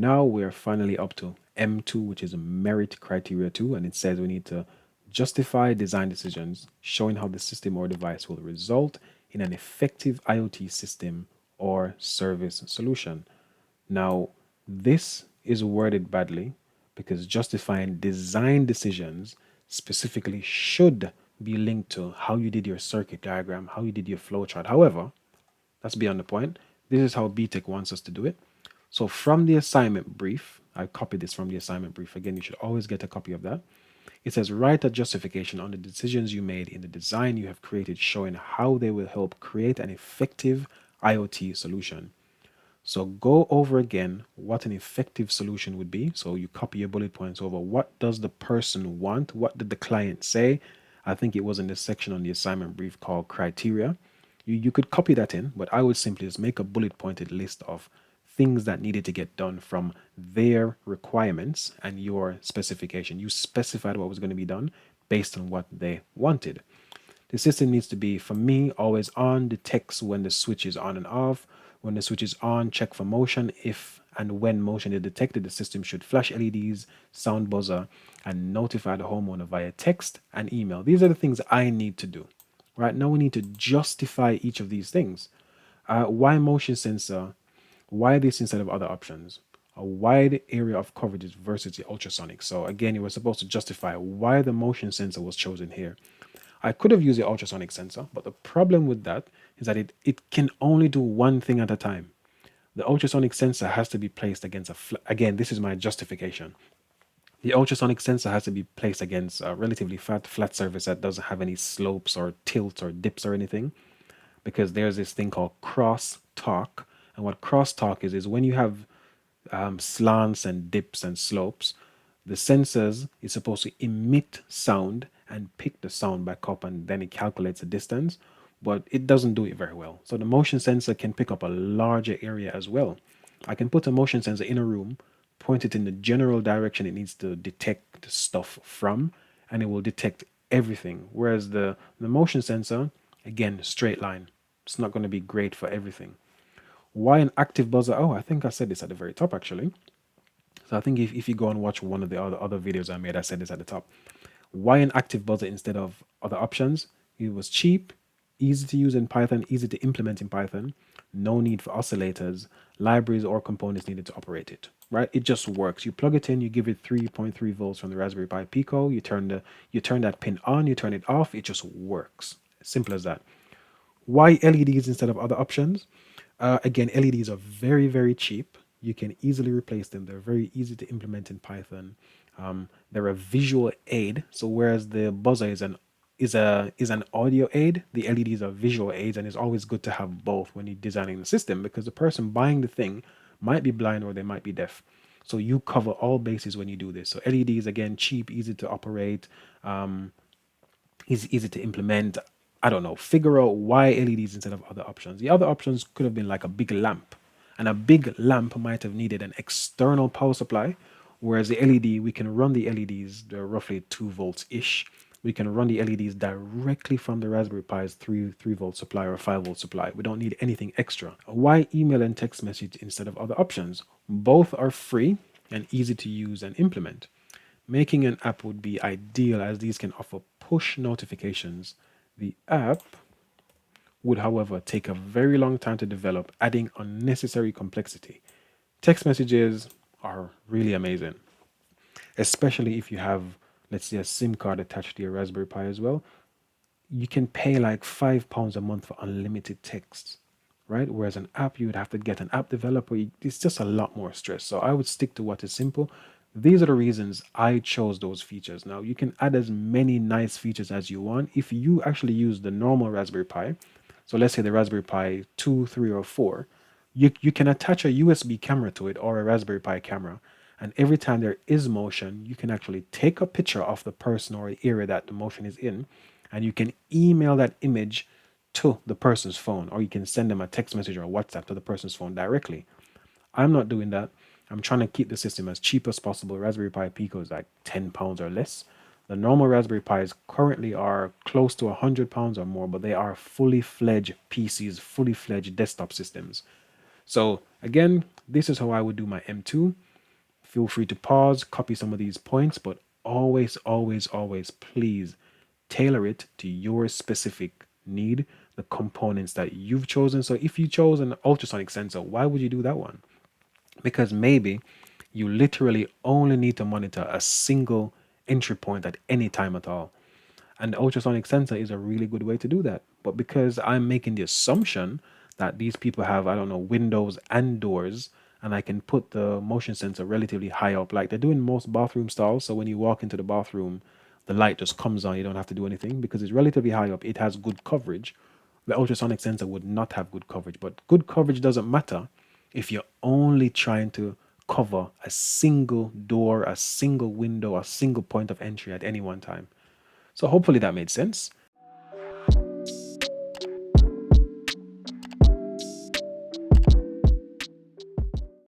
now we're finally up to M2, which is merit criteria 2, and it says we need to justify design decisions showing how the system or device will result in an effective IoT system or service solution. Now, this is worded badly because justifying design decisions specifically should be linked to how you did your circuit diagram, how you did your flowchart. However, that's beyond the point. This is how BTEC wants us to do it. So from the assignment brief, I copied this from the assignment brief. Again, you should always get a copy of that. It says, write a justification on the decisions you made in the design you have created, showing how they will help create an effective IoT solution. So go over again what an effective solution would be. So you copy your bullet points over. What does the person want? What did the client say? I think it was in this section on the assignment brief called criteria. You could copy that in, but I would simply just make a bullet pointed list of things that needed to get done from their requirements and your specification. You specified what was going to be done based on what they wanted. The system needs to be, for me, always on, detects when the switch is on and off. When the switch is on, check for motion. If and when motion is detected, the system should flash LEDs, sound buzzer, and notify the homeowner via text and email. These are the things I need to do. Right now, we need to justify each of these things. Why motion sensor? Why this instead of other options? A wide area of coverages versus the ultrasonic. So again, you were supposed to justify why the motion sensor was chosen here. I could have used the ultrasonic sensor, but the problem with that is that it can only do one thing at a time. The ultrasonic sensor has to be placed against again, this is my justification. The ultrasonic sensor has to be placed against a relatively flat surface that doesn't have any slopes or tilts or dips or anything, because there's this thing called cross-talk. And what cross-talk is when you have slants and dips and slopes, the sensors is supposed to emit sound and pick the sound back up, and then it calculates the distance, but it doesn't do it very well. So the motion sensor can pick up a larger area as well. I can put a motion sensor in a room, point it in the general direction it needs to detect stuff from, and it will detect everything. Whereas the motion sensor, again, straight line. It's not going to be great for everything. Why an active buzzer? Oh, I think I said this at the very top actually. So I think if you go and watch one of the other videos I made, I said this at the top. Why an active buzzer instead of other options? It was cheap, easy to use in Python, easy to implement in Python, no need for oscillators, libraries or components needed to operate it, right? It just works. You plug it in, you give it 3.3 volts from the Raspberry Pi Pico, you turn that pin on, you turn it off, it just works. Simple as that. Why LEDs instead of other options? Again, LEDs are very, very cheap. You can easily replace them. They're very easy to implement in Python. They're a visual aid. So whereas the buzzer is an audio aid, the LEDs are visual aids, and it's always good to have both when you're designing the system, because the person buying the thing might be blind or they might be deaf. So you cover all bases when you do this. So LEDs, again, cheap, easy to operate, easy to implement. I don't know, figure out why LEDs instead of other options. The other options could have been like a big lamp, and a big lamp might have needed an external power supply, whereas the LED, we can run the LEDs, they're roughly 2 volts ish. We can run the LEDs directly from the Raspberry Pi's 3 volt supply or 5 volt supply. We don't need anything extra. Why email and text message instead of other options? Both are free and easy to use and implement. Making an app would be ideal as these can offer push notifications. The app would, however, take a very long time to develop, adding unnecessary complexity. Text messages are really amazing, especially if you have, let's say, a SIM card attached to your Raspberry Pi as well. You can pay like £5 a month for unlimited texts, right? Whereas an app, you would have to get an app developer. It's just a lot more stress. So I would stick to what is simple. These are the reasons I chose those features. Now, you can add as many nice features as you want. If you actually use the normal Raspberry Pi, so let's say the Raspberry Pi 2, 3, or 4, you can attach a USB camera to it or a Raspberry Pi camera. And every time there is motion, you can actually take a picture of the person or the area that the motion is in, and you can email that image to the person's phone, or you can send them a text message or a WhatsApp to the person's phone directly. I'm not doing that. I'm trying to keep the system as cheap as possible. Raspberry Pi Pico is like £10 or less. The normal Raspberry Pis currently are close to £100 or more, but they are fully fledged PCs, fully fledged desktop systems. So again, this is how I would do my M2. Feel free to pause, copy some of these points, but always, always, always, please tailor it to your specific need, the components that you've chosen. So if you chose an ultrasonic sensor, why would you do that one? Because maybe you literally only need to monitor a single entry point at any time at all. And the ultrasonic sensor is a really good way to do that. But because I'm making the assumption that these people have, I don't know, windows and doors, and I can put the motion sensor relatively high up, like they do in most bathroom stalls. So when you walk into the bathroom, the light just comes on. You don't have to do anything because it's relatively high up. It has good coverage. The ultrasonic sensor would not have good coverage, but good coverage doesn't matter if you're only trying to cover a single door, a single window, a single point of entry at any one time. So hopefully that made sense.